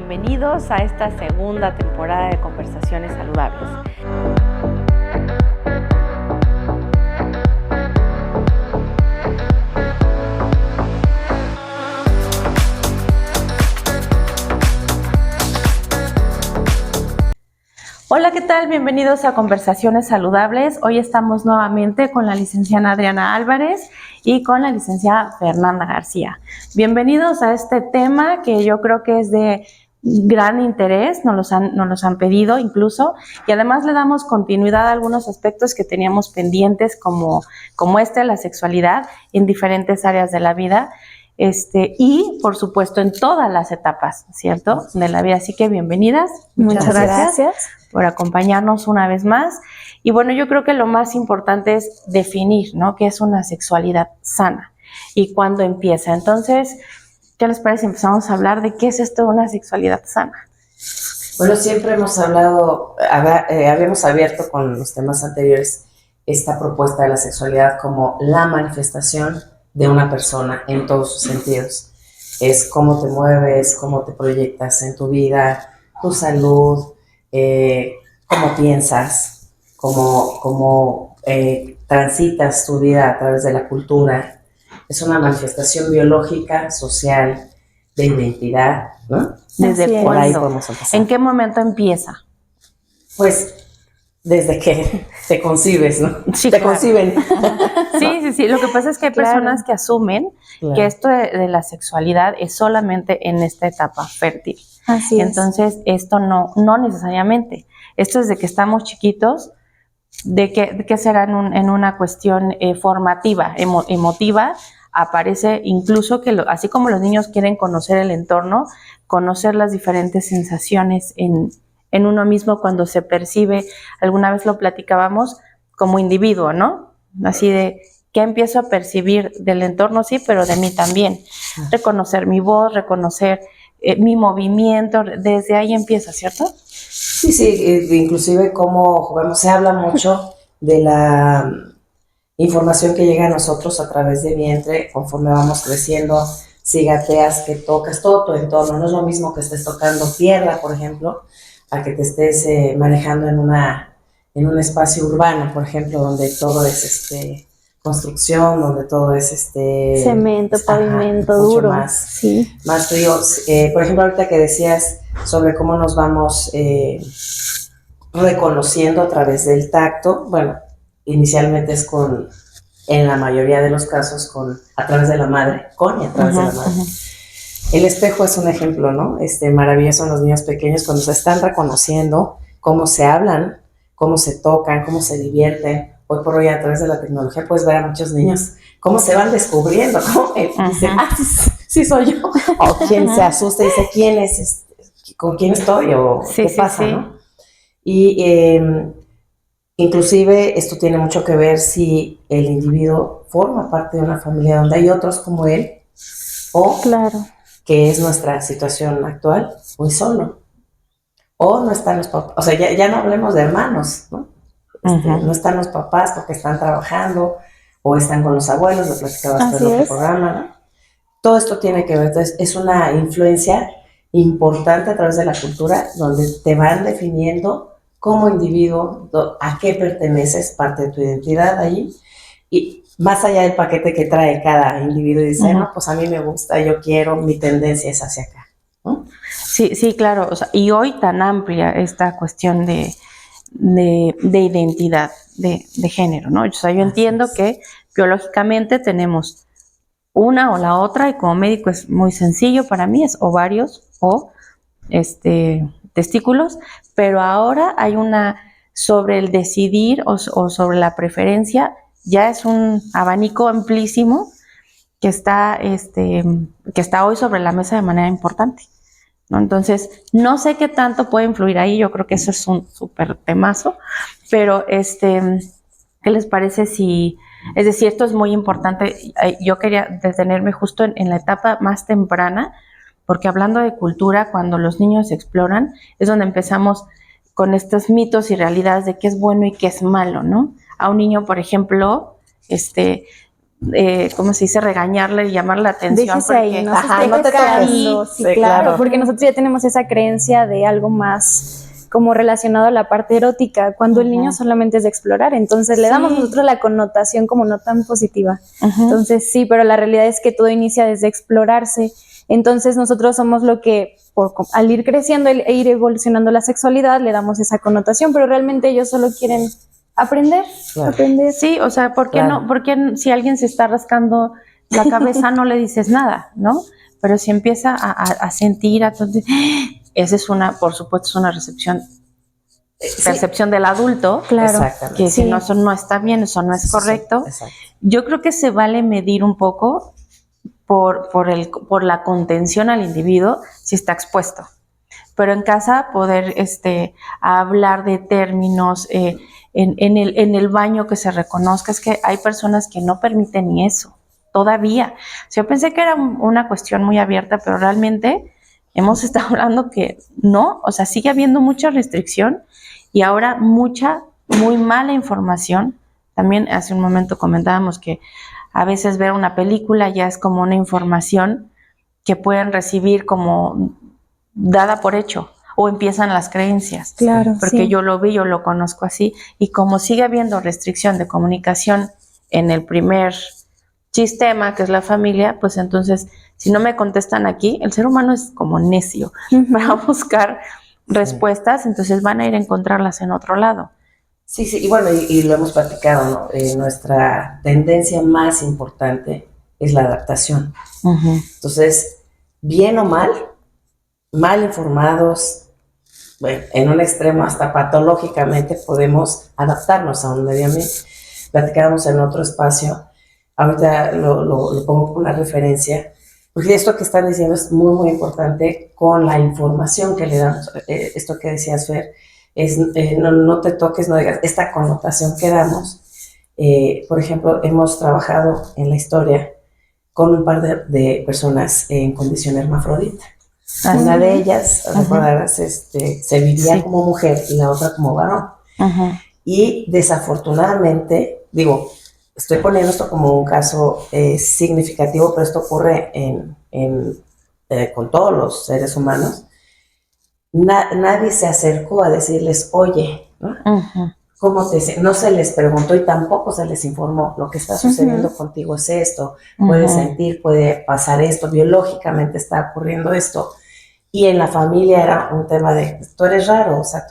bienvenidos a esta segunda temporada de Conversaciones Saludables. Hola, ¿qué tal? Bienvenidos a Conversaciones Saludables. Hoy estamos nuevamente con la licenciada Adriana Álvarez y con la licenciada Fernanda García. Bienvenidos a este tema que yo creo que es de gran interés, nos los han pedido incluso, y además le damos continuidad a algunos aspectos que teníamos pendientes como la sexualidad en diferentes áreas de la vida. Y por supuesto en todas las etapas, ¿cierto?, de la vida. Así que bienvenidas. Muchas gracias por acompañarnos una vez más. Y bueno, yo creo que lo más importante es definir, ¿no?, qué es una sexualidad sana y cuándo empieza. Entonces, ¿qué les parece? Empezamos a hablar de qué es esto de una sexualidad sana. Bueno, siempre hemos hablado, habíamos abierto con los temas anteriores esta propuesta de la sexualidad como la manifestación de una persona en todos sus sentidos. Es cómo te mueves, cómo te proyectas en tu vida, tu salud, cómo piensas, cómo transitas tu vida a través de la cultura. Es una manifestación biológica, social, de identidad, ¿no? ¿Desde por ahí cuándo? podemos empezar. ¿En qué momento empieza? Pues desde que te concibes, ¿no? Sí, te claro. conciben. Sí. Lo que pasa es que hay personas que asumen que esto de la sexualidad es solamente en esta etapa fértil. Así es. Entonces, esto no necesariamente. Esto es de que estamos chiquitos, de que será en una cuestión formativa, emotiva. Aparece incluso que así como los niños quieren conocer el entorno, conocer las diferentes sensaciones en uno mismo cuando se percibe, alguna vez lo platicábamos, como individuo, ¿no? Así de, ¿qué empiezo a percibir del entorno? Sí, pero de mí también. Reconocer mi voz, reconocer mi movimiento, desde ahí empieza, ¿cierto? Sí, inclusive como jugamos, se habla mucho de la información que llega a nosotros a través de vientre, conforme vamos creciendo, si gateas, que tocas, todo tu entorno. No es lo mismo que estés tocando tierra, por ejemplo, a que te estés manejando en un espacio urbano, por ejemplo, donde todo es construcción, donde todo es cemento, pavimento duro, más frío. Por ejemplo, ahorita que decías sobre cómo nos vamos reconociendo a través del tacto, bueno, inicialmente es en la mayoría de los casos a través de la madre, con y a través de la madre. El espejo es un ejemplo, ¿no? Maravilloso en los niños pequeños cuando se están reconociendo cómo se hablan, cómo se tocan, cómo se divierten. Hoy por hoy a través de la tecnología puedes ver a muchos niños cómo se van descubriendo, cómo dicen, sí soy yo, o quién se asusta y dice, ¿quién es? ¿Con quién estoy? O ¿qué pasa? ¿No? Y inclusive esto tiene mucho que ver si el individuo forma parte de una familia donde hay otros como él, o que es nuestra situación actual, muy solo, o no están los papás, o sea, ya no hablemos de hermanos, ¿no? No están los papás porque están trabajando o están con los abuelos, lo platicabas en otro programa, ¿no? Todo esto tiene que ver, entonces es una influencia importante a través de la cultura donde te van definiendo como individuo a qué perteneces, parte de tu identidad ahí, y más allá del paquete que trae cada individuo y dice, no, pues a mí me gusta, yo quiero, mi tendencia es hacia acá, ¿no? Sí, claro, o sea, y hoy tan amplia esta cuestión de identidad de género, ¿no? O sea, yo entiendo que biológicamente tenemos una o la otra, y como médico es muy sencillo para mí, es ovarios o testículos, pero ahora hay sobre el decidir o sobre la preferencia, ya es un abanico amplísimo que está hoy sobre la mesa de manera importante, ¿no? Entonces, no sé qué tanto puede influir ahí, yo creo que eso es un súper temazo, pero ¿qué les parece si, es decir, esto es muy importante? Yo quería detenerme justo en la etapa más temprana, porque hablando de cultura, cuando los niños exploran, es donde empezamos con estos mitos y realidades de qué es bueno y qué es malo, ¿no? A un niño, por ejemplo, ¿cómo se dice? Regañarle y llamarle la atención. Déjese ahí, no se ajá, esté no te quejando. toques. Sí, Sí, claro, claro. porque nosotros ya tenemos esa creencia de algo más como relacionado a la parte erótica, cuando el niño solamente es de explorar, entonces le damos nosotros la connotación como no tan positiva. Entonces sí, pero la realidad es que todo inicia desde explorarse. Entonces nosotros somos lo que, al ir creciendo e ir evolucionando la sexualidad, le damos esa connotación, pero realmente ellos solo quieren aprender, Claro. aprender. Sí, o sea, ¿por qué Claro. no? ¿Por qué si alguien se está rascando la cabeza no le dices nada, ¿no? Pero si empieza a sentir, entonces, esa es por supuesto, es una percepción del adulto, Claro, Exactamente. que dice, sí. no, eso no está bien, eso no es correcto. Exacto. Yo creo que se vale medir un poco por la contención al individuo si está expuesto. Pero en casa poder hablar de términos, en el baño que se reconozca, es que hay personas que no permiten ni eso, todavía. O sea, yo pensé que era una cuestión muy abierta, pero realmente hemos estado hablando que no, o sea, sigue habiendo mucha restricción y ahora mucha, muy mala información. También hace un momento comentábamos que a veces ver una película ya es como una información que pueden recibir como dada por hecho, o empiezan las creencias. Claro, porque sí. yo lo vi, yo lo conozco así, y como sigue habiendo restricción de comunicación en el primer sistema, que es la familia, pues entonces, si no me contestan aquí, el ser humano es como necio para buscar respuestas, entonces van a ir a encontrarlas en otro lado. Sí, y bueno, y lo hemos platicado, ¿no? Nuestra tendencia más importante es la adaptación. Entonces, bien o mal informados, bueno, en un extremo hasta patológicamente podemos adaptarnos a un medio ambiente. Platicábamos en otro espacio, ahorita lo pongo como una referencia, porque esto que están diciendo es muy, muy importante con la información que le damos. Esto que decías, Fer, es no te toques, no digas, esta connotación que damos. Por ejemplo, hemos trabajado en la historia con un par de personas en condición hermafrodita. Una de ellas, recordarás, se vivía como mujer y la otra como varón. Y desafortunadamente, digo, estoy poniendo esto como un caso significativo, pero esto ocurre con todos los seres humanos. Nadie se acercó a decirles, oye, ¿no? ¿Cómo no se les preguntó y tampoco se les informó, lo que está sucediendo contigo es esto, puedes sentir, puede pasar esto, biológicamente está ocurriendo esto. Y en la familia era un tema de, tú eres raro, o sea,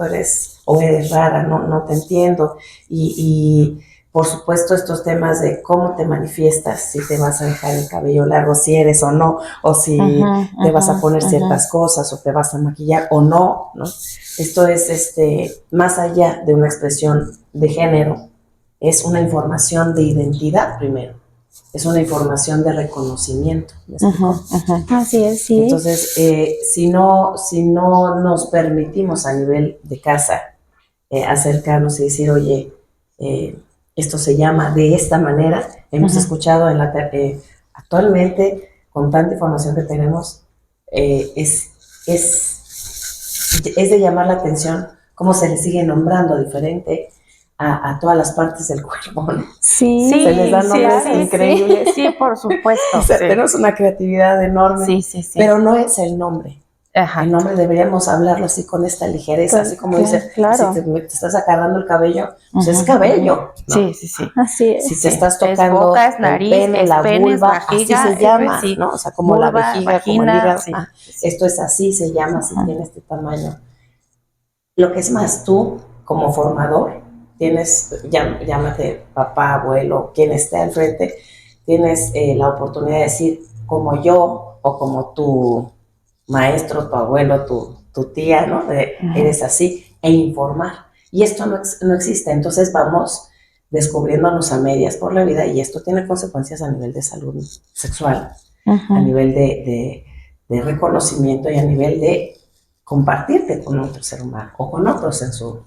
o eres rara, no te entiendo. Y por supuesto estos temas de cómo te manifiestas, si te vas a dejar el cabello largo, si eres o no, o si te vas a poner ciertas cosas, o te vas a maquillar o no, ¿no? Esto es más allá de una expresión de género, es una información de identidad primero. Es una información de reconocimiento. ¿Me explico? Así es, sí. Entonces, si no nos permitimos a nivel de casa acercarnos y decir, oye, esto se llama de esta manera, hemos escuchado actualmente, con tanta información que tenemos, es de llamar la atención cómo se le sigue nombrando diferente a todas las partes del cuerpo, ¿no? Sí, se les dan nombres increíbles. Sí, por supuesto. O sea, tenemos una creatividad enorme, pero no es el nombre. El nombre deberíamos hablarlo así con esta ligereza, así como dice, claro. si te estás agarrando el cabello, pues es cabello, ¿no? Sí. Así es. Si te estás tocando es boca, es nariz, el pene, la vulva, vajiga, así se llama, ¿no? O sea, como vulva, la vejiga, vagina, como el hígado. Esto es así, se llama, si tiene este tamaño. Lo que es más, tú, como formador, tienes, llámate papá, abuelo, quien esté al frente, tienes la oportunidad de decir, como yo, o como tu maestro, tu abuelo, tu tía, ¿no? Eres así, e informar. Y esto no existe, entonces vamos descubriéndonos a medias por la vida y esto tiene consecuencias a nivel de salud sexual, a nivel de reconocimiento y a nivel de compartirte con otro ser humano o con otros en su...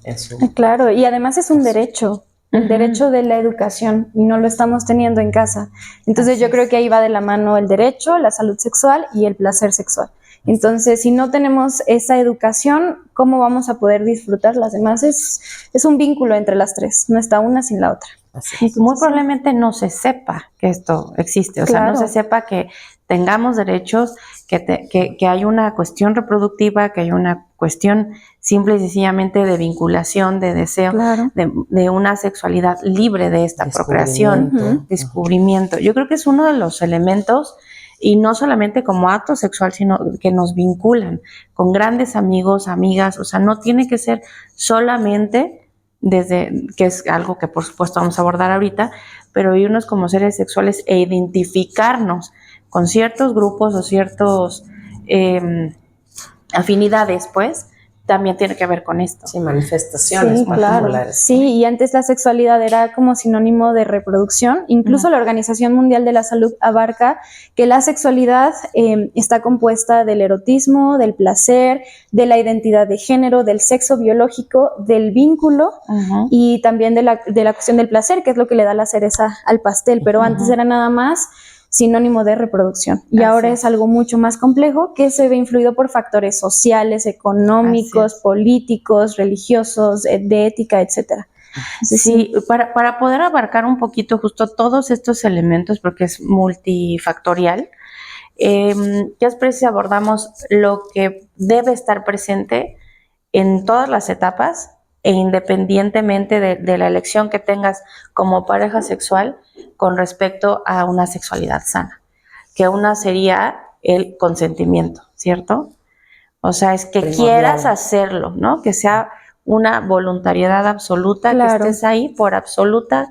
Claro, y además es un derecho, el derecho de la educación, y no lo estamos teniendo en casa. Entonces yo creo que ahí va de la mano el derecho, la salud sexual y el placer sexual. Entonces, si no tenemos esa educación, ¿cómo vamos a poder disfrutarlas? Además, es un vínculo entre las tres, no está una sin la otra. Así es. Muy probablemente no se sepa que esto existe, o sea, no se sepa que tengamos derechos, que hay una cuestión reproductiva, que hay una cuestión simple y sencillamente de vinculación, de deseo, de una sexualidad libre de esta procreación, descubrimiento. Yo creo que es uno de los elementos, y no solamente como acto sexual, sino que nos vinculan con grandes amigos, amigas, o sea, no tiene que ser solamente desde, que es algo que por supuesto vamos a abordar ahorita, pero irnos como seres sexuales e identificarnos con ciertos grupos o ciertos afinidades, pues, también tiene que ver con esto. Sí, manifestaciones particulares. Sí, y antes la sexualidad era como sinónimo de reproducción. Incluso la Organización Mundial de la Salud abarca que la sexualidad está compuesta del erotismo, del placer, de la identidad de género, del sexo biológico, del vínculo y también de la cuestión del placer, que es lo que le da la cereza al pastel. Pero antes era nada más sinónimo de reproducción. Y ahora es algo mucho más complejo que se ve influido por factores sociales, económicos, políticos, religiosos, de ética, etcétera. Sí, para poder abarcar un poquito justo todos estos elementos, porque es multifactorial, ¿qué es preciso? Abordamos lo que debe estar presente en todas las etapas e independientemente de la elección que tengas como pareja sexual con respecto a una sexualidad sana, que una sería el consentimiento, ¿cierto? O sea, es que quieras hacerlo, ¿no? Que sea una voluntariedad absoluta, que estés ahí por absoluta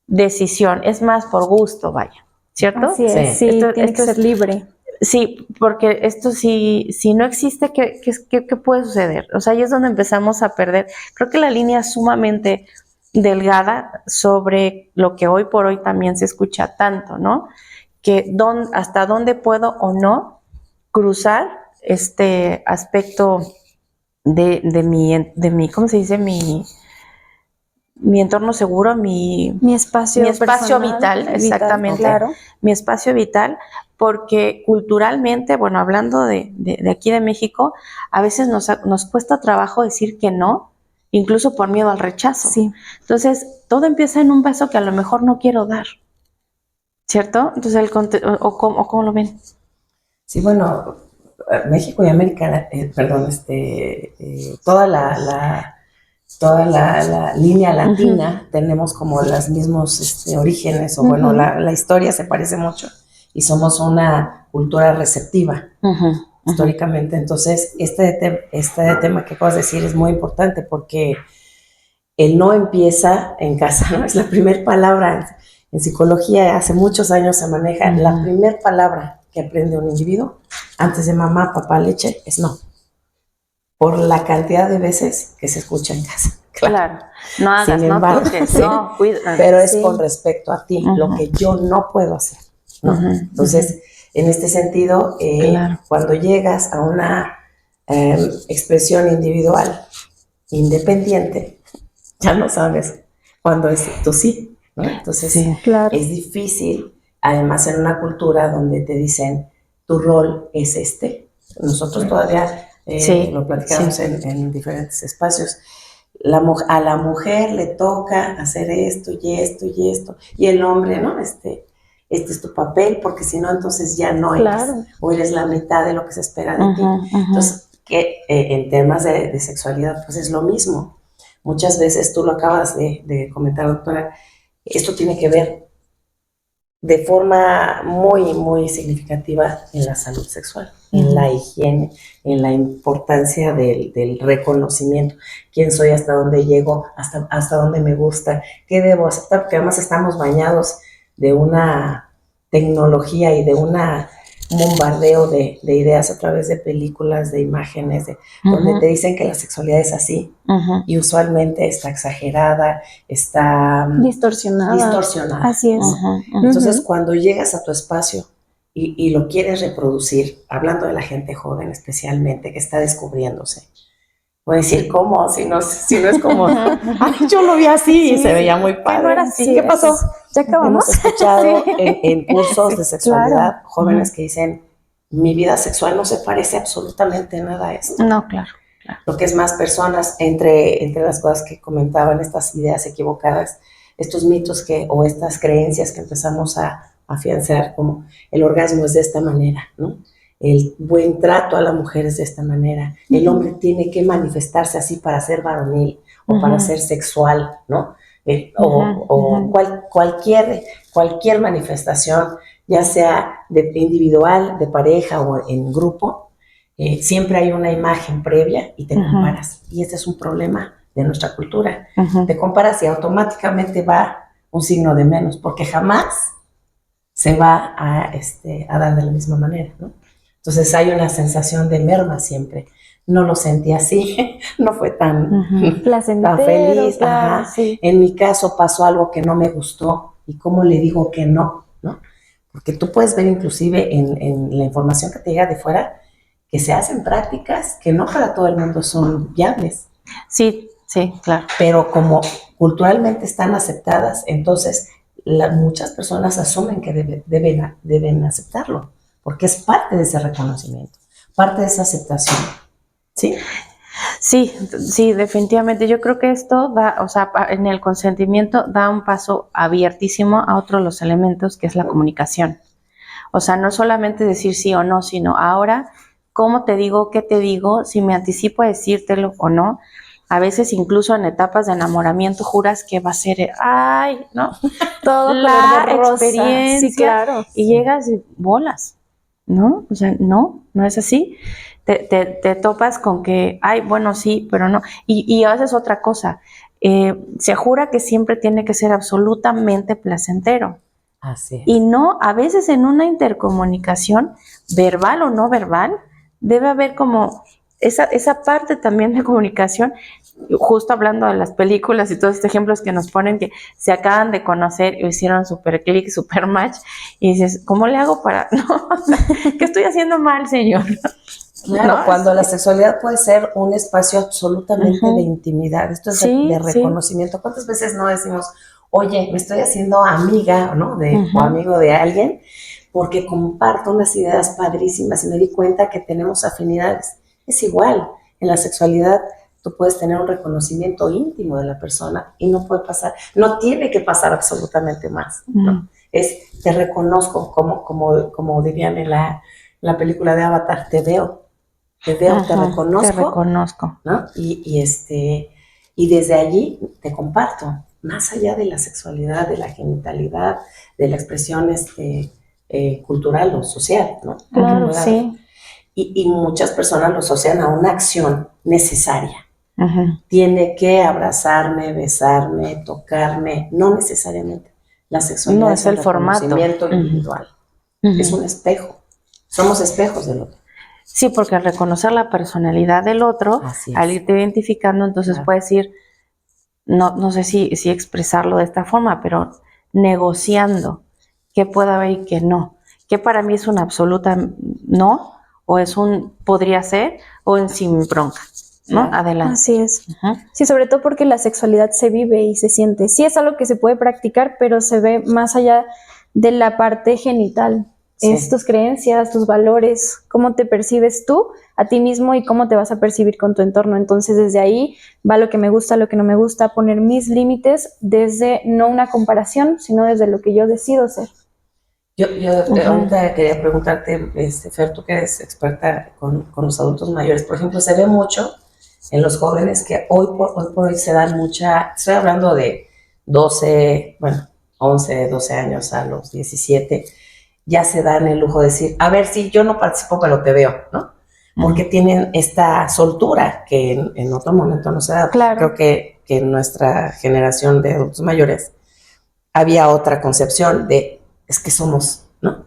decisión, es más, por gusto, vaya, ¿cierto? Así es, sí, tiene que ser libre. Sí, porque esto si no existe, ¿qué puede suceder? O sea, ahí es donde empezamos a perder. Creo que la línea es sumamente delgada sobre lo que hoy por hoy también se escucha tanto, ¿no? Que hasta dónde puedo o no cruzar este aspecto de mi, ¿cómo se dice? Mi entorno seguro, mi espacio vital, exactamente, claro. Mi espacio vital, porque culturalmente, bueno, hablando de aquí de México, a veces nos cuesta trabajo decir que no, incluso por miedo al rechazo. Sí. Entonces, todo empieza en un beso que a lo mejor no quiero dar, ¿cierto? Entonces, ¿cómo lo ven? Sí, bueno, México y América, toda la línea latina tenemos como los mismos orígenes, o bueno, la historia se parece mucho y somos una cultura receptiva históricamente. Entonces, este tema que acabas de decir es muy importante porque el no empieza en casa, ¿no? Es la primera palabra. En psicología hace muchos años se maneja la primera palabra que aprende un individuo antes de mamá, papá, leche, es no. Por la cantidad de veces que se escucha en casa. Claro. No hagas, sin embargo, no toques, no, cuida. Pero es con respecto a ti, lo que yo no puedo hacer, ¿no? Entonces, en este sentido, cuando llegas a una expresión individual independiente, ya no sabes cuándo es tu sí, ¿no? Entonces, es difícil, además en una cultura donde te dicen, tu rol es este. Nosotros todavía lo platicamos en diferentes espacios. A la mujer le toca hacer esto y esto y esto, y el hombre, ¿no? Este es tu papel, porque si no, entonces ya no eres, o eres la mitad de lo que se espera de ti. Entonces, que en temas de sexualidad, pues es lo mismo. Muchas veces, tú lo acabas de comentar, doctora, esto tiene que ver de forma muy, muy significativa en la salud sexual, en la higiene, en la importancia del reconocimiento. ¿Quién soy? ¿Hasta dónde llego? ¿Hasta dónde me gusta? ¿Qué debo aceptar? Porque además estamos bañados de una tecnología y de un bombardeo de ideas a través de películas, de imágenes, donde te dicen que la sexualidad es así, y usualmente está exagerada, está distorsionada. Así es. Entonces, cuando llegas a tu espacio y lo quieres reproducir, hablando de la gente joven especialmente, que está descubriéndose, voy a decir, ¿cómo? Si no es como, yo lo vi así y se veía muy padre. No era así, ¿Qué pasó? Ya acabamos. Hemos escuchado en cursos de sexualidad jóvenes que dicen, mi vida sexual no se parece absolutamente nada a esto. No, claro. Lo que es más, personas, entre las cosas que comentaban, estas ideas equivocadas, estos mitos o estas creencias que empezamos a afianzar, como el orgasmo es de esta manera, ¿no? El buen trato a la mujer es de esta manera, el hombre tiene que manifestarse así para ser varonil o para ser sexual, ¿no? Cualquier manifestación, ya sea de individual, de pareja o en grupo, siempre hay una imagen previa y te comparas. Y este es un problema de nuestra cultura. Te comparas y automáticamente va un signo de menos, porque jamás se va a dar de la misma manera, ¿no? Entonces hay una sensación de merma siempre. No lo sentí así, no fue tan feliz. Claro, sí. En mi caso pasó algo que no me gustó, y cómo le digo que no, ¿no? Porque tú puedes ver inclusive en la información que te llega de fuera que se hacen prácticas que no para todo el mundo son viables. Sí, sí, claro. Pero como culturalmente están aceptadas, entonces muchas personas asumen que deben aceptarlo, porque es parte de ese reconocimiento, parte de esa aceptación. ¿Sí? Sí, definitivamente. Yo creo que esto da, o sea, en el consentimiento da un paso abiertísimo a otro de los elementos, que es la comunicación. O sea, no solamente decir sí o no, sino ahora, ¿cómo te digo? ¿Qué te digo? Si me anticipo a decírtelo o no. A veces incluso en etapas de enamoramiento juras que va a ser, ay, ¿no? Todo la color de rosa. experiencia. Sí, claro. Y llegas y bolas, ¿no? O sea, no es así. Te topas con que, ay, bueno, sí, pero no. Y haces otra cosa. Se jura que siempre tiene que ser absolutamente placentero. Así es. Y no, a veces en una intercomunicación, verbal o no verbal, debe haber como esa parte también de comunicación, justo hablando de las películas y todos estos ejemplos que nos ponen que se acaban de conocer y hicieron super click, super match, y dices, ¿cómo le hago para...? No, o sea, ¿qué estoy haciendo mal, señor? Claro, ¿No? cuando la sexualidad puede ser un espacio absolutamente de intimidad, esto es de reconocimiento. ¿Cuántas veces no decimos, oye, me estoy haciendo amiga, ¿no? O amigo de alguien, porque comparto unas ideas padrísimas y me di cuenta que tenemos afinidades? Es igual, en la sexualidad tú puedes tener un reconocimiento íntimo de la persona y no puede pasar, no tiene que pasar absolutamente más, ¿no? Te reconozco, como dirían en la película de Avatar, te veo, te reconozco, ¿no? Y desde allí te comparto, más allá de la sexualidad, de la genitalidad, de la expresión cultural o social, ¿no? Claro, sí. Y muchas personas lo asocian a una acción necesaria. Tiene que abrazarme, besarme, tocarme, no necesariamente. La sexualidad no es el reconocimiento individual. Es un espejo. Somos espejos del otro. Sí, porque al reconocer la personalidad del otro, al irte identificando, entonces puedes ir, no sé si expresarlo de esta forma, pero negociando qué puede haber y qué no. Que para mí es una absoluta no, o es un podría ser, o en sin bronca, ¿no? Adelante. Así es. Sí, sobre todo porque la sexualidad se vive y se siente. Sí es algo que se puede practicar, pero se ve más allá de la parte genital. Sí. Es tus creencias, tus valores, cómo te percibes tú a ti mismo y cómo te vas a percibir con tu entorno. Entonces, desde ahí va lo que me gusta, lo que no me gusta, poner mis límites desde no una comparación, sino desde lo que yo decido ser. Yo ahorita quería preguntarte, Fer, tú que eres experta con los adultos mayores, por ejemplo, se ve mucho en los jóvenes que hoy por hoy se dan estoy hablando de 11, 12 años a los 17, ya se dan el lujo de decir, a ver, si yo no participo, pero te veo, ¿no? Porque tienen esta soltura que en otro momento no se da. Claro. Creo que en nuestra generación de adultos mayores había otra concepción de, es que somos, ¿no?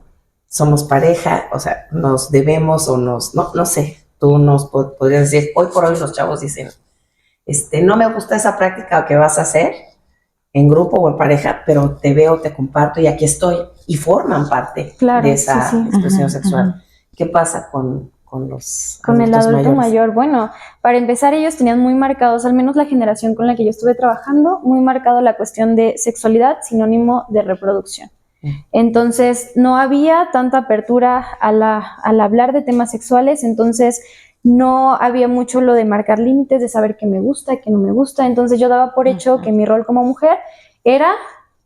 Somos pareja, o sea, nos debemos o no sé, tú nos podrías decir, hoy por hoy los chavos dicen, no me gusta esa práctica que vas a hacer en grupo o en pareja, pero te veo, te comparto y aquí estoy, y forman parte de esa expresión sexual. ¿Qué pasa con el adulto mayores? mayor? Bueno, para empezar, ellos tenían muy marcados, al menos la generación con la que yo estuve trabajando, muy marcado la cuestión de sexualidad, sinónimo de reproducción. Entonces, no había tanta apertura al hablar de temas sexuales, entonces no había mucho lo de marcar límites, de saber qué me gusta, qué no me gusta. Entonces, yo daba por hecho que mi rol como mujer era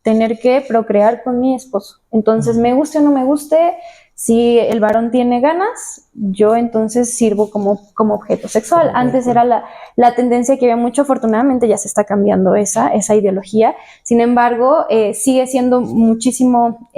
tener que procrear con mi esposo. Entonces, me guste o no me guste, si el varón tiene ganas, yo entonces sirvo como objeto sexual. Antes era la tendencia que había mucho, afortunadamente ya se está cambiando esa ideología. Sin embargo, sigue siendo muchísimo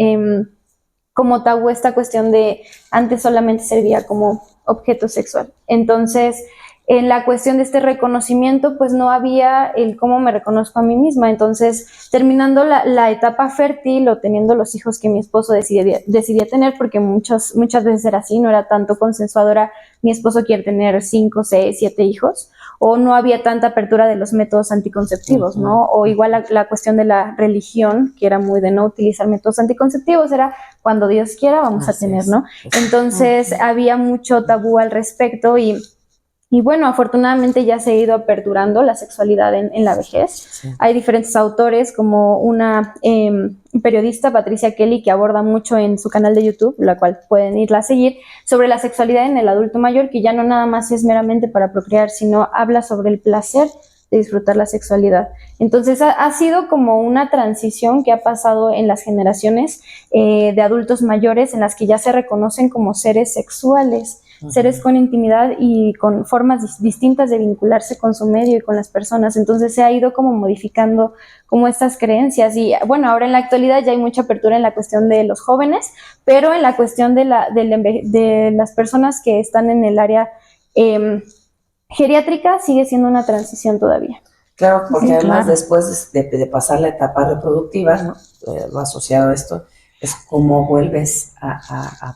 como tabú esta cuestión de antes solamente servía como objeto sexual. Entonces, en la cuestión de este reconocimiento, pues no había el cómo me reconozco a mí misma. Entonces, terminando la etapa fértil o teniendo los hijos que mi esposo decidía tener, porque muchas veces era así, no era tanto consensuado, era mi esposo quiere tener 5, 6, 7 hijos, o no había tanta apertura de los métodos anticonceptivos, ¿no? O igual la cuestión de la religión, que era muy de no utilizar métodos anticonceptivos, era cuando Dios quiera vamos a tener, ¿no? Entonces, había mucho tabú al respecto y bueno, afortunadamente ya se ha ido aperturando la sexualidad en la vejez. Sí. Hay diferentes autores, como una periodista, Patricia Kelly, que aborda mucho en su canal de YouTube, la cual pueden irla a seguir, sobre la sexualidad en el adulto mayor, que ya no nada más es meramente para procrear, sino habla sobre el placer de disfrutar la sexualidad. Entonces ha sido como una transición que ha pasado en las generaciones de adultos mayores, en las que ya se reconocen como seres sexuales, seres con intimidad y con formas distintas de vincularse con su medio y con las personas. Entonces se ha ido como modificando como estas creencias y bueno, ahora en la actualidad ya hay mucha apertura en la cuestión de los jóvenes, pero en la cuestión de las personas que están en el área geriátrica sigue siendo una transición todavía. Claro, porque sí, además después de pasar la etapa reproductiva, ¿no? Lo asociado a esto, es cómo vuelves a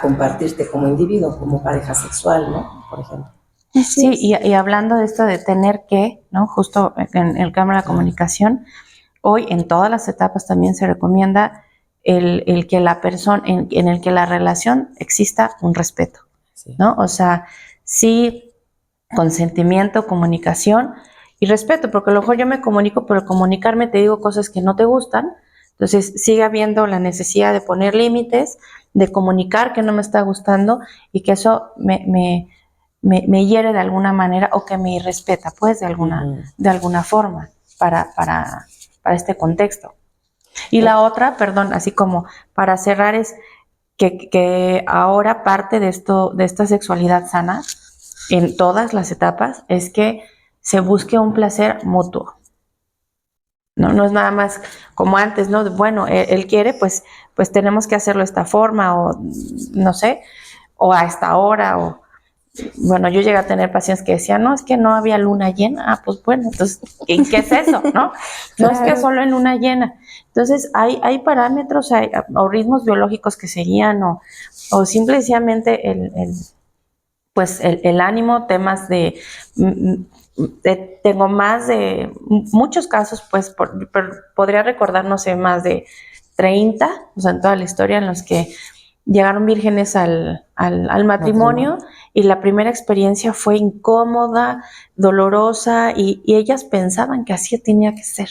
compartirte como individuo, como pareja sexual, ¿no? Por ejemplo. Sí, y hablando de esto de tener que, ¿no? Justo en el campo de la comunicación, hoy en todas las etapas también se recomienda el que la persona, en el que la relación exista un respeto, ¿no? O sea, sí, consentimiento, comunicación y respeto, porque a lo mejor yo me comunico, pero comunicarme te digo cosas que no te gustan, entonces sigue habiendo la necesidad de poner límites, de comunicar que no me está gustando y que eso me hiere de alguna manera o que me irrespeta, pues, de alguna forma para este contexto. Y la otra, perdón, así como para cerrar, es que ahora parte de esta sexualidad sana en todas las etapas es que se busque un placer mutuo. No es nada más como antes, ¿no? Bueno, él quiere, pues tenemos que hacerlo de esta forma, o no sé, o a esta hora, o bueno, yo llegué a tener pacientes que decían, no, es que no había luna llena. Pues bueno, entonces, ¿qué es eso? No es que solo en luna llena. Entonces, hay parámetros, o ritmos biológicos que seguían, o simplemente el ánimo, temas tengo más de muchos casos, pues podría recordar, no sé, más de 30, o sea, en toda la historia, en los que llegaron vírgenes al matrimonio y la primera experiencia fue incómoda, dolorosa y ellas pensaban que así tenía que ser.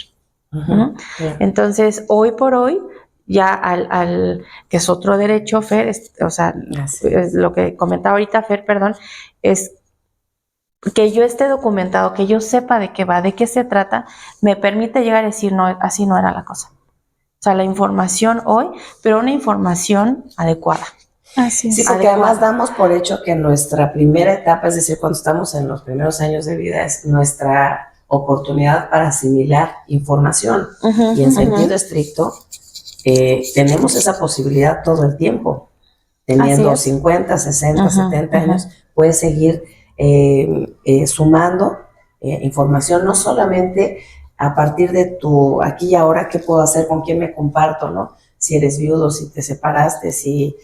¿No? Entonces, hoy por hoy, ya que es otro derecho, Fer, o sea, es lo que comentaba ahorita Fer, perdón, es que yo esté documentado, que yo sepa de qué va, de qué se trata, me permite llegar a decir, no, así no era la cosa. O sea, la información hoy, pero una información adecuada. Así es. Sí, porque además damos por hecho que nuestra primera etapa, es decir, cuando estamos en los primeros años de vida, es nuestra oportunidad para asimilar información. Y en sentido estricto, tenemos esa posibilidad todo el tiempo. Teniendo 50, 60, 70 años, puedes seguir sumando información, no solamente a partir de tu aquí y ahora, qué puedo hacer, con quién me comparto, ¿no? Si eres viudo, si te separaste, si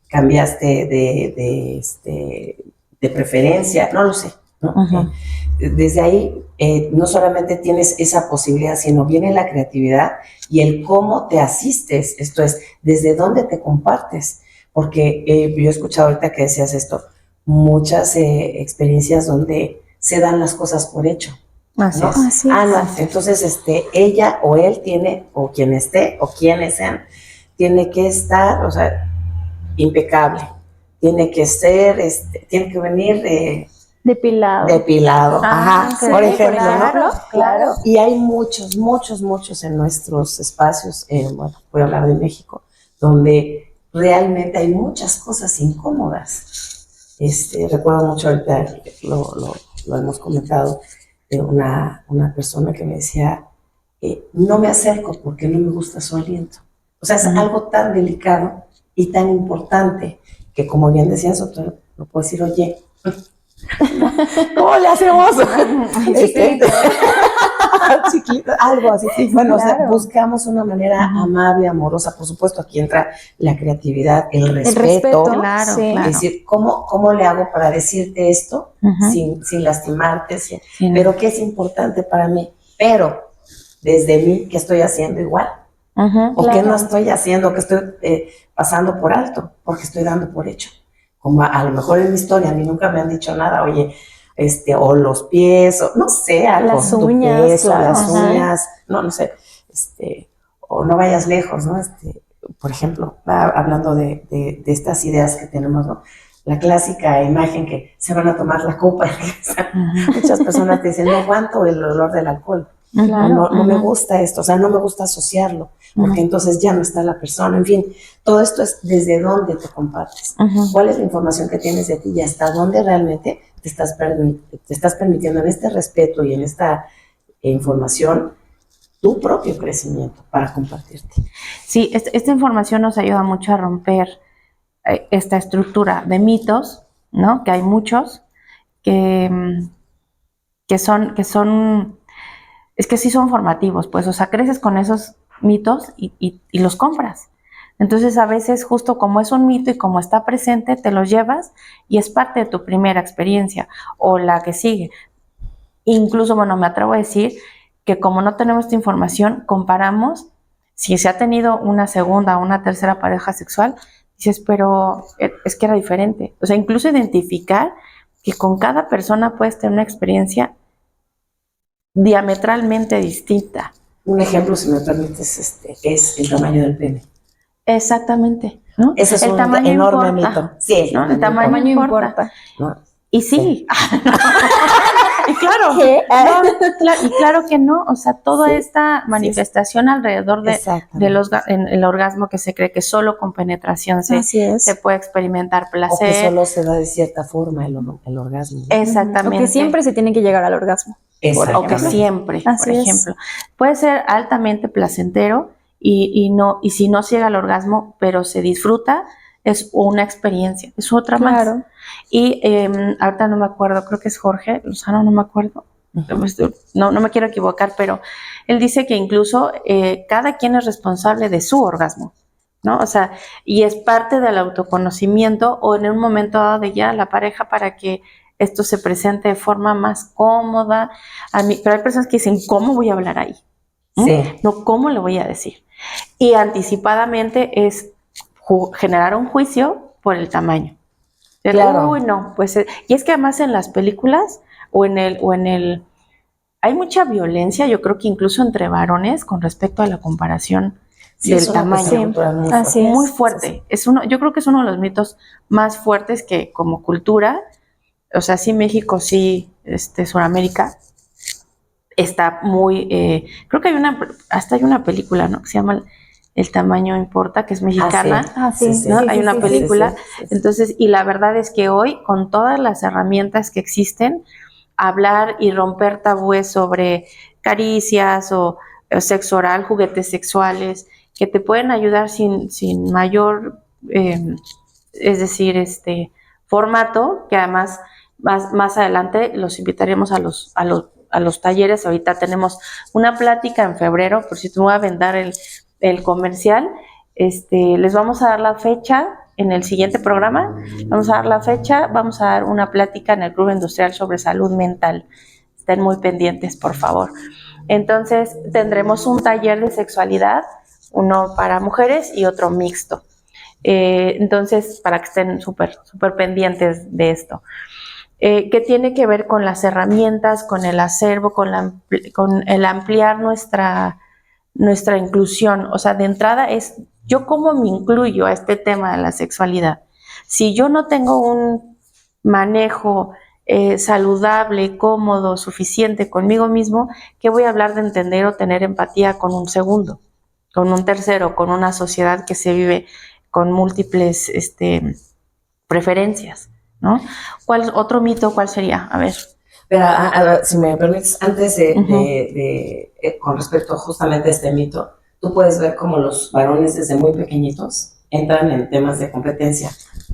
cambiaste de preferencia, no lo sé, ¿no? Desde ahí no solamente tienes esa posibilidad, sino viene la creatividad y el cómo te asistes, esto es, desde dónde te compartes, porque yo he escuchado ahorita que decías esto, muchas experiencias donde se dan las cosas por hecho. Así ¿no? es. Así es. No, entonces ella o él tiene, o quien esté, o quienes sean, tiene que estar, o sea, impecable. Tiene que ser, tiene que venir Depilado. depilado. Ajá, sí, por ejemplo, claro, ¿no? claro. Y hay muchos en nuestros espacios, bueno, voy a hablar de México, donde realmente hay muchas cosas incómodas. Recuerdo mucho ahorita, lo hemos comentado, de una persona que me decía, no me acerco porque no me gusta su aliento. O sea, es algo tan delicado y tan importante que, como bien decías, doctor, no puedo decir, oye, ¿cómo le hacemos? Chiquita, algo así. Bueno, Claro. o sea, buscamos una manera amable, amorosa. Por supuesto, aquí entra la creatividad, el respeto. Claro, sí. claro. Es decir, ¿cómo le hago para decirte esto sin lastimarte? Sí, Pero ¿qué es importante para mí? Pero desde mí, ¿qué estoy haciendo igual? ¿O qué no estoy haciendo? ¿Qué estoy pasando por alto? Porque estoy dando por hecho. Como a lo mejor en mi historia a mí nunca me han dicho nada, oye, o los pies, o no sé, algo, Las tu uñas, peso, claro. las uñas, no sé, o no vayas lejos, ¿no? Por ejemplo, hablando de estas ideas que tenemos, ¿no? La clásica imagen que se van a tomar la copa, muchas personas te dicen, no aguanto el olor del alcohol. Claro. No me gusta esto, o sea, no me gusta asociarlo, porque entonces ya no está la persona. En fin, todo esto es desde dónde te compartes, cuál es la información que tienes de ti y hasta dónde realmente te estás permitiendo en este respeto y en esta información tu propio crecimiento para compartirte. Sí, esta información nos ayuda mucho a romper esta estructura de mitos, ¿no? Que hay muchos que son es que sí son formativos, pues, o sea, creces con esos mitos y los compras. Entonces, a veces, justo como es un mito y como está presente, te los llevas y es parte de tu primera experiencia o la que sigue. Incluso, bueno, me atrevo a decir que como no tenemos esta información, comparamos si se ha tenido una segunda o una tercera pareja sexual, dices, pero es que era diferente. O sea, incluso identificar que con cada persona puedes tener una experiencia diametralmente distinta. Un ejemplo, si me permites, es el tamaño del pene. Exactamente, ¿no? Ese es el un tamaño enorme importa, mito. Sí, ¿no? El tamaño importa. ¿no? Y sí. Y claro, y claro que no, o sea, toda esta manifestación alrededor del orgasmo que se cree que solo con penetración se puede experimentar placer. O que solo se da de cierta forma el orgasmo. Exactamente. O que siempre se tiene que llegar al orgasmo. O que siempre, por ejemplo. Puede ser altamente placentero y si no se llega al orgasmo, pero se disfruta, es una experiencia, es otra más. Y ahorita no me acuerdo, creo que es Jorge Lozano, no me acuerdo, no me quiero equivocar, pero él dice que incluso cada quien es responsable de su orgasmo, ¿no? O sea, y es parte del autoconocimiento o en un momento dado de ya la pareja para que esto se presente de forma más cómoda. Pero hay personas que dicen, ¿cómo voy a hablar ahí? Sí. No, ¿cómo le voy a decir? Y anticipadamente es generar un juicio por el tamaño. Claro. Uy, no, pues, y es que además en las películas o en el hay mucha violencia, yo creo que incluso entre varones con respecto a la comparación del tamaño. Muy fuerte. Yo creo que es uno de los mitos más fuertes que como cultura, o sea, sí México, sí Sudamérica, está muy, creo que hay una película, ¿no? Que se llama El tamaño importa, que es mexicana, ¿no? Hay una película. Entonces, y la verdad es que hoy, con todas las herramientas que existen, hablar y romper tabúes sobre caricias o sexo oral, juguetes sexuales, que te pueden ayudar sin mayor, es decir, formato, que además más adelante los invitaremos a los talleres. Ahorita tenemos una plática en febrero, por si te voy a vendar el comercial. Les vamos a dar la fecha en el siguiente programa. Vamos a dar la fecha, vamos a dar una plática en el Club Industrial sobre salud mental. Estén muy pendientes, por favor. Entonces, tendremos un taller de sexualidad, uno para mujeres y otro mixto. Entonces, para que estén súper pendientes de esto. Que tiene que ver con las herramientas, con el acervo, con el ampliar nuestra inclusión. O sea, de entrada es, ¿yo cómo me incluyo a este tema de la sexualidad? Si yo no tengo un manejo saludable, cómodo, suficiente conmigo mismo, ¿qué voy a hablar de entender o tener empatía con un segundo, con un tercero, con una sociedad que se vive con múltiples preferencias, ¿no? ¿Cuál otro mito? ¿Cuál sería? A ver. Pero, si me permites, antes con respecto justamente a este mito, tú puedes ver cómo los varones desde muy pequeñitos entran en temas de competencia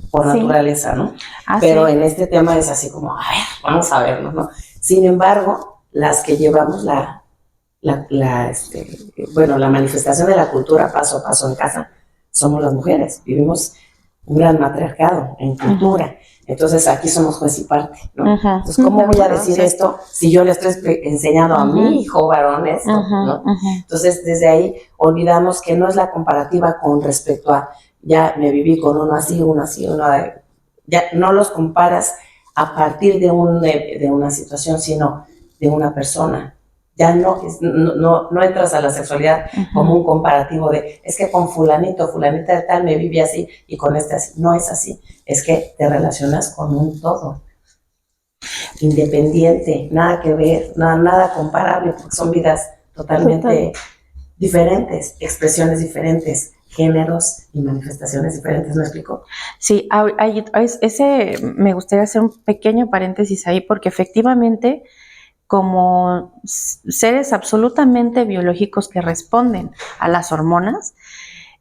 por naturaleza, ¿no? Pero en este tema es así como, a ver, vamos a vernos, ¿no? Sin embargo, las que llevamos la manifestación de la cultura paso a paso en casa somos las mujeres. Vivimos un gran matriarcado en cultura. Entonces aquí somos juez y parte, ¿no? Entonces, ¿cómo voy a decir esto si yo le estoy enseñando a mi hijo varón esto, ¿no? Entonces, desde ahí olvidamos que no es la comparativa con respecto a ya me viví con uno así, ya no los comparas a partir de una situación, sino de una persona. Ya no entras a la sexualidad como un comparativo de, es que con fulanito, fulanita de tal me viví así y con este así. No es así, es que te relacionas con un todo. Independiente, nada que ver, nada comparable, porque son vidas totalmente diferentes, expresiones diferentes, géneros y manifestaciones diferentes, ¿me explico? Sí, me gustaría hacer un pequeño paréntesis ahí, porque efectivamente, como seres absolutamente biológicos que responden a las hormonas,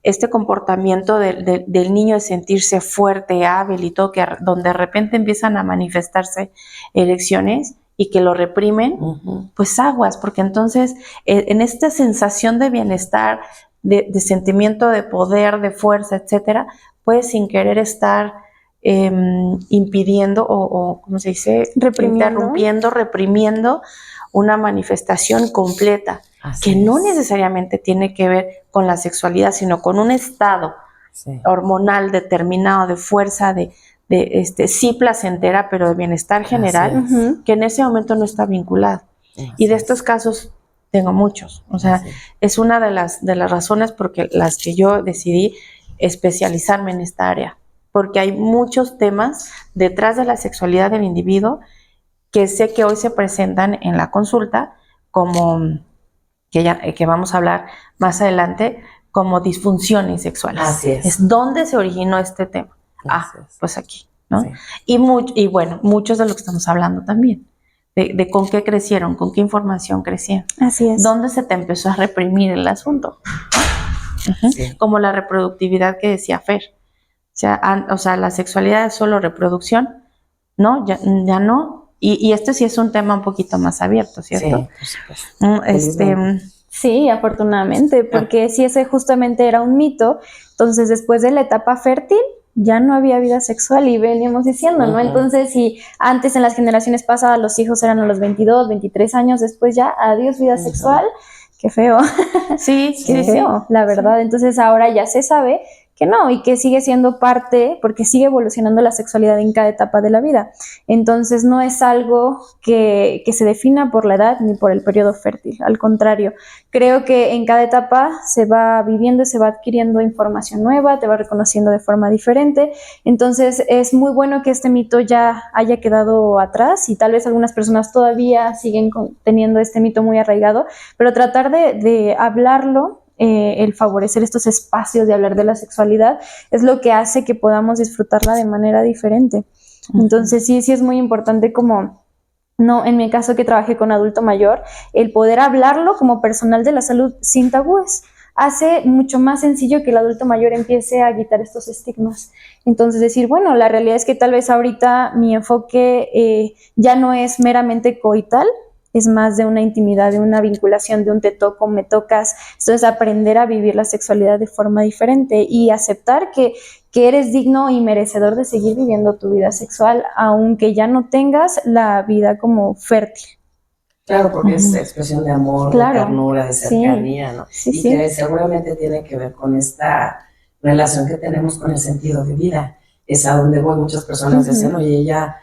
este comportamiento del niño de sentirse fuerte, hábil y todo, donde de repente empiezan a manifestarse erecciones y que lo reprimen, pues aguas, porque entonces en esta sensación de bienestar, de sentimiento de poder, de fuerza, etcétera, puedes sin querer estar impidiendo o ¿cómo se dice? Interrumpiendo, reprimiendo una manifestación completa. Así que no necesariamente tiene que ver con la sexualidad, sino con un estado hormonal determinado de fuerza, sí placentera, pero de bienestar general, que en ese momento no está vinculado. Y de estos casos tengo muchos. O sea, es una de las razones por las que yo decidí especializarme en esta área, porque hay muchos temas detrás de la sexualidad del individuo que sé que hoy se presentan en la consulta como que vamos a hablar más adelante, como disfunciones sexuales. Así es. Es donde se originó este tema. Pues aquí, ¿no? Sí. Y bueno, muchos de lo que estamos hablando también, de con qué crecieron, con qué información crecieron. Así es. ¿Dónde se te empezó a reprimir el asunto? Sí. Como la reproductividad que decía Fer. O sea, la sexualidad es solo reproducción, ¿no? Ya no. Y este sí es un tema un poquito más abierto, ¿cierto? Sí, por supuesto. Sí, afortunadamente, porque si ese justamente era un mito, entonces después de la etapa fértil ya no había vida sexual y veníamos diciendo, ¿no? Entonces, si antes en las generaciones pasadas los hijos eran a los 22, 23 años, después ya adiós vida sexual, qué feo. Sí, qué feo, la verdad. Entonces ahora ya se sabe que no, y que sigue siendo parte, porque sigue evolucionando la sexualidad en cada etapa de la vida. Entonces no es algo que se defina por la edad ni por el periodo fértil, al contrario, creo que en cada etapa se va viviendo y se va adquiriendo información nueva, te va reconociendo de forma diferente, entonces es muy bueno que este mito ya haya quedado atrás y tal vez algunas personas todavía siguen teniendo este mito muy arraigado, pero tratar de hablarlo, el favorecer estos espacios de hablar de la sexualidad es lo que hace que podamos disfrutarla de manera diferente. Entonces sí es muy importante como, no, en mi caso que trabajé con adulto mayor, el poder hablarlo como personal de la salud sin tabúes hace mucho más sencillo que el adulto mayor empiece a quitar estos estigmas. Entonces decir, bueno, la realidad es que tal vez ahorita mi enfoque ya no es meramente coital, es más de una intimidad, de una vinculación, de un te toco, me tocas. Entonces aprender a vivir la sexualidad de forma diferente y aceptar que eres digno y merecedor de seguir viviendo tu vida sexual, aunque ya no tengas la vida como fértil. Claro, porque es expresión de amor, de ternura, de cercanía, ¿no? Y que seguramente tiene que ver con esta relación que tenemos con el sentido de vida. Es a donde voy. Muchas personas dicen, oye, ya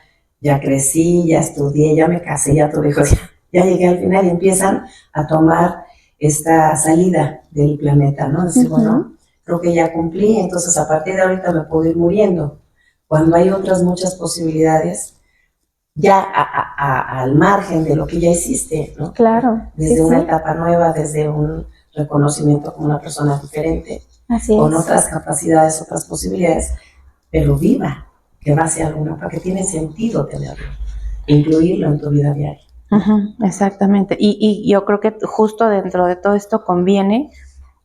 crecí, ya estudié, ya me casé, ya tuve hijos, ya llegué al final, y empiezan a tomar esta salida del planeta, ¿no? Decir, bueno, creo que ya cumplí, entonces a partir de ahorita me puedo ir muriendo. Cuando hay otras muchas posibilidades ya al margen de lo que ya hiciste, ¿no? Claro. Desde una etapa nueva, desde un reconocimiento como una persona diferente, Así con es. otras capacidades, otras posibilidades, pero viva, que va hacia alguna, porque tiene sentido tenerlo, incluirlo en tu vida diaria. Exactamente. Y yo creo que justo dentro de todo esto conviene,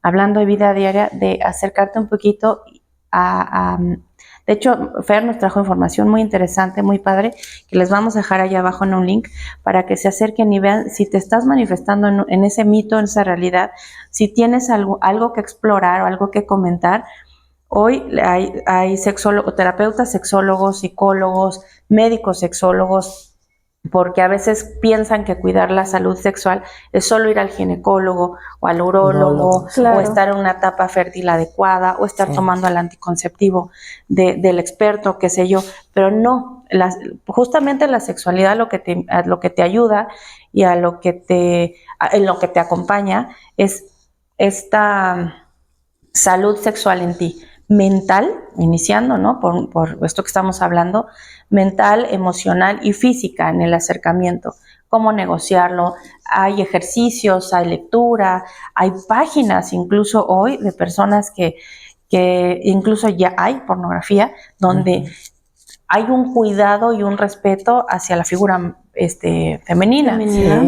hablando de vida diaria, de acercarte un poquito de hecho, Fer nos trajo información muy interesante, muy padre, que les vamos a dejar allá abajo en un link para que se acerquen y vean si te estás manifestando en ese mito, en esa realidad, si tienes algo que explorar o algo que comentar. Hoy hay terapeutas sexólogos, psicólogos, médicos sexólogos, porque a veces piensan que cuidar la salud sexual es solo ir al ginecólogo o al urólogo, claro, o estar en una etapa fértil adecuada o estar tomando el anticonceptivo del experto, qué sé yo, pero no, justamente la sexualidad lo que te ayuda y en lo que te acompaña es esta salud sexual en ti, mental, iniciando, ¿no? Por esto que estamos hablando, mental, emocional y física en el acercamiento. Cómo negociarlo. Hay ejercicios, hay lectura, hay páginas incluso hoy de personas que incluso ya hay pornografía, donde hay un cuidado y un respeto hacia la figura femenina,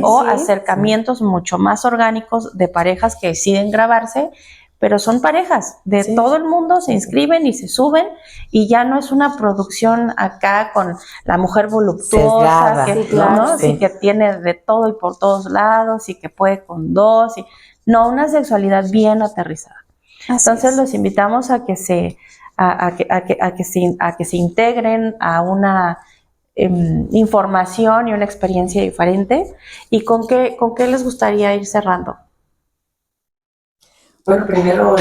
o acercamientos mucho más orgánicos de parejas que deciden grabarse, pero son parejas de todo el mundo, se inscriben y se suben, y ya no es una producción acá con la mujer voluptuosa, que tiene de todo y por todos lados, y que puede con dos, no, una sexualidad bien aterrizada. Entonces los invitamos a que se integren a una información y una experiencia diferente. ¿Y con qué les gustaría ir cerrando? Bueno, primero,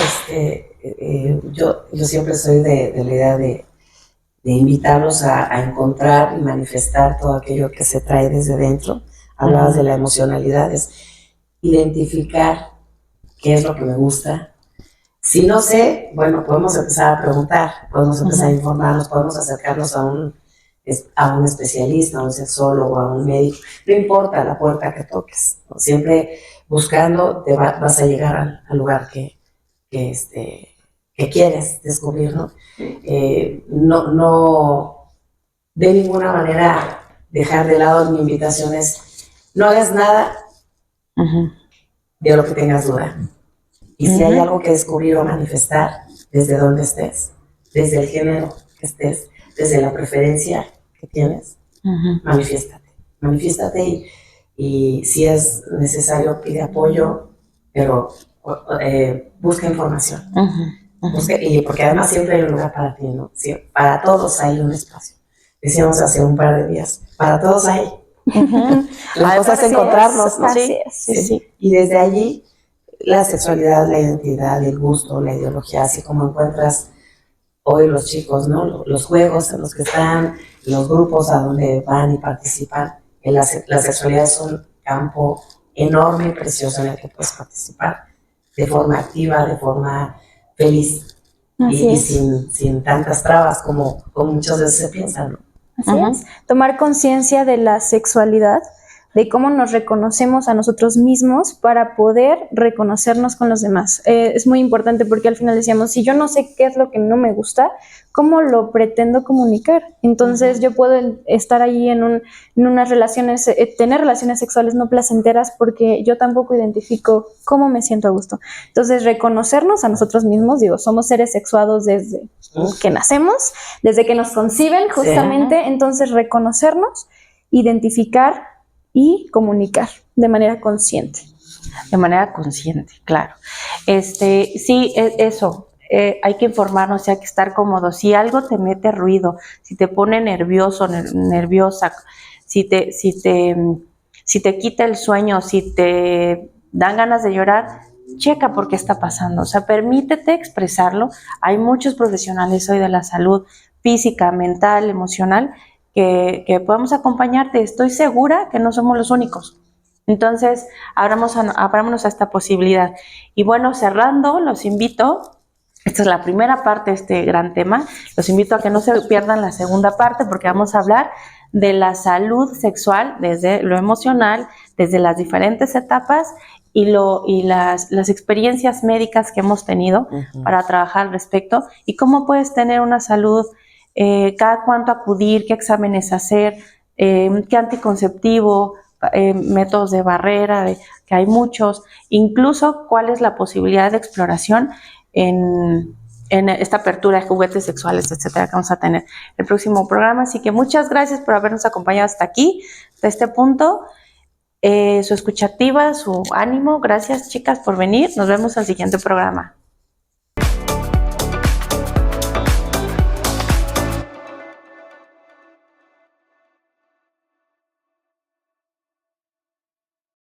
yo siempre soy de la idea de invitarlos a encontrar y manifestar todo aquello que se trae desde dentro. Hablabas de la emocionalidad, es identificar qué es lo que me gusta. Si no sé, bueno, podemos empezar a preguntar, podemos empezar a informarnos, podemos acercarnos a un especialista, a un sexólogo, a un médico. No importa la puerta que toques, ¿no? Siempre buscando vas a llegar al lugar que quieres descubrir, ¿no? No de ninguna manera dejar de lado mi invitación es no hagas nada de lo que tengas duda. Y si hay algo que descubrir o manifestar, desde donde estés, desde el género que estés, desde la preferencia que tienes, manifiéstate y si es necesario pide apoyo, pero busca información. Porque además siempre hay un lugar para ti, ¿no? Sí, para todos hay un espacio. Decíamos hace un par de días, para todos hay. La cosa es encontrarnos, ¿no? Sí. Y desde allí la sexualidad, la identidad, el gusto, la ideología, así como encuentras hoy los chicos, ¿no? Los juegos en los que están, los grupos a donde van y participan. La sexualidad es un campo enorme y precioso en el que puedes participar de forma activa, de forma feliz y sin tantas trabas como muchas veces se piensan, ¿no? Así es. Tomar conciencia de la sexualidad, de cómo nos reconocemos a nosotros mismos para poder reconocernos con los demás. Es muy importante porque al final decíamos, si yo no sé qué es lo que no me gusta, ¿cómo lo pretendo comunicar? Entonces yo puedo estar ahí en unas relaciones, tener relaciones sexuales no placenteras porque yo tampoco identifico cómo me siento a gusto. Entonces reconocernos a nosotros mismos, digo, somos seres sexuados desde que nacemos, desde que nos conciben justamente, entonces reconocernos, identificar y comunicar de manera consciente. De manera consciente, claro. Sí, eso. Hay que informarnos y hay que estar cómodos. Si algo te mete ruido, si te pone nervioso, nerviosa, si te quita el sueño, si te dan ganas de llorar, checa por qué está pasando. O sea, permítete expresarlo. Hay muchos profesionales hoy de la salud física, mental, emocional, que podemos acompañarte. Estoy segura que no somos los únicos. Entonces, abrámonos a esta posibilidad. Y bueno, cerrando, los invito, esta es la primera parte de este gran tema, los invito a que no se pierdan la segunda parte porque vamos a hablar de la salud sexual desde lo emocional, desde las diferentes etapas y las experiencias médicas que hemos tenido para trabajar al respecto y cómo puedes tener una salud, cada cuánto acudir, qué exámenes hacer, qué anticonceptivo, métodos de barrera, que hay muchos, incluso cuál es la posibilidad de exploración en esta apertura de juguetes sexuales, etcétera, que vamos a tener el próximo programa. Así que muchas gracias por habernos acompañado hasta aquí, hasta este punto. Su escucha activa, su ánimo. Gracias, chicas, por venir. Nos vemos al siguiente programa.